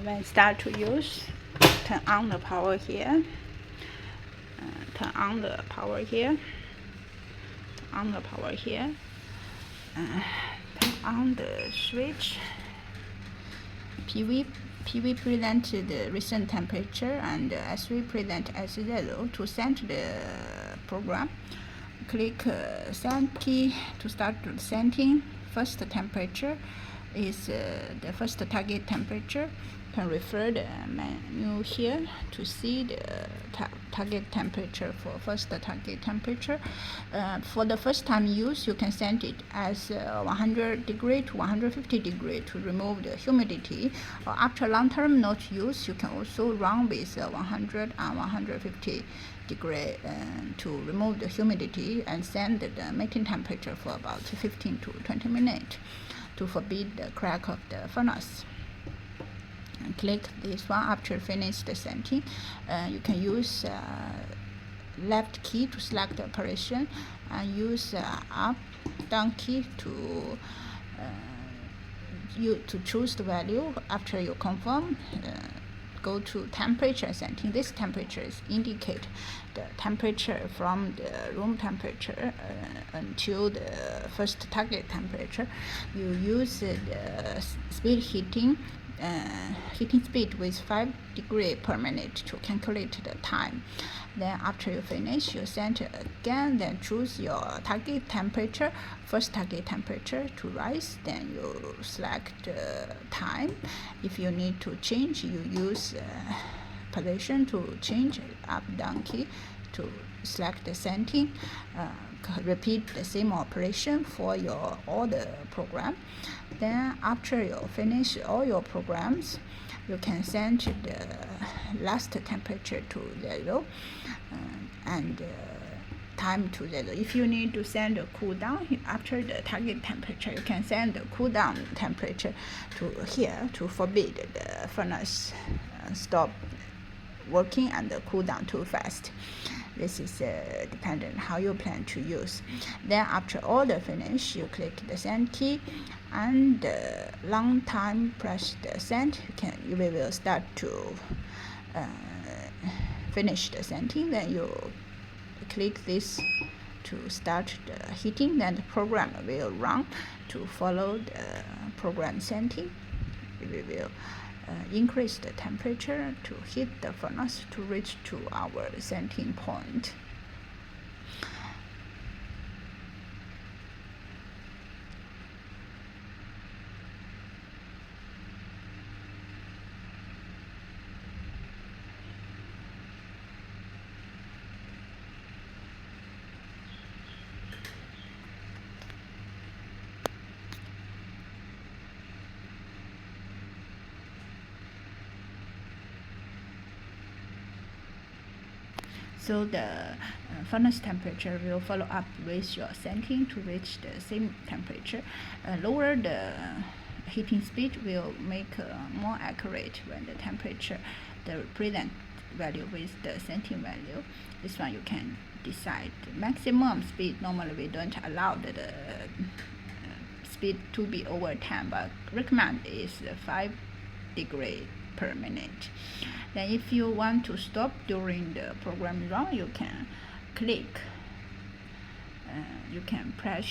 when start to use, turn on the power here, turn on the power here, turn on the switch. PV present the recent temperature and S3 present as 0 to set the program. Click set key to start the setting. First temperature is the first target temperature. You can refer the menu here to see the target temperature for first target temperature. For the first time use, you can set it as 100 degree to 150 degree to remove the humidity. After long term not use, you can also run with 100 and 150 degree to remove the humidity and set the melting temperature for about 15 to 20 minutes to forbid the crack of the furnace. And click this one after finish the setting. You can use left key to select the operation and use up down key to choose the value. After you confirm, go to temperature setting. This temperature is indicate the temperature from the room temperature until the first target temperature. You use the speed heating speed with 5 degrees per minute to calculate the time. Then after you finish, you set again, then choose your target temperature, first target temperature to rise, then you select time. If you need to change, you use position to change up down key to select the setting. Repeat the same operation for your all the program. Then after you finish all your programs, you can set the last temperature to 0 and time to 0. If you need to send a cool down after the target temperature, you can send the cool down temperature to here to forbid the furnace stop working and cool down too fast. This is dependent how you plan to use. Then after all the finish, you click the send key and long time press the send. You will start to finish the setting. Then you click this to start the heating. Then the program will run to follow the program setting. We will increase the temperature to heat the furnace to reach to our setting point. So the furnace temperature will follow up with your setting to reach the same temperature. Lower the heating speed will make more accurate when the temperature, the present value with the setting value. This one you can decide. The maximum speed, normally we don't allow the speed to be over 10, but recommend is 5 degrees per minute. Then if you want to stop during the program run, you can click, you can press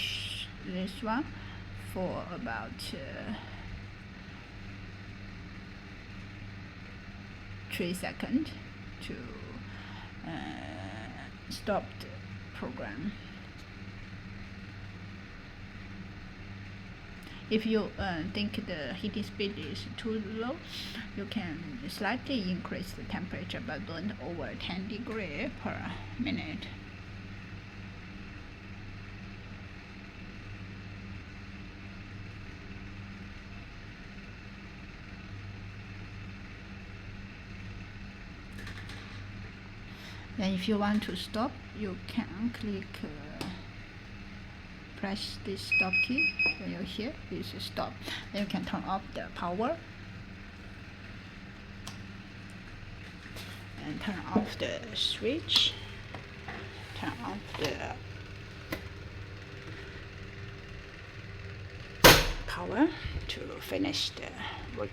this one for about 3 seconds to stop the program. If you think the heating speed is too low, you can slightly increase the temperature, but don't over 10 degrees per minute. Then if you want to stop, you can click press this stop key. When you're here, this is stop. Then you can turn off the power and turn off the switch, turn off the power to finish the work.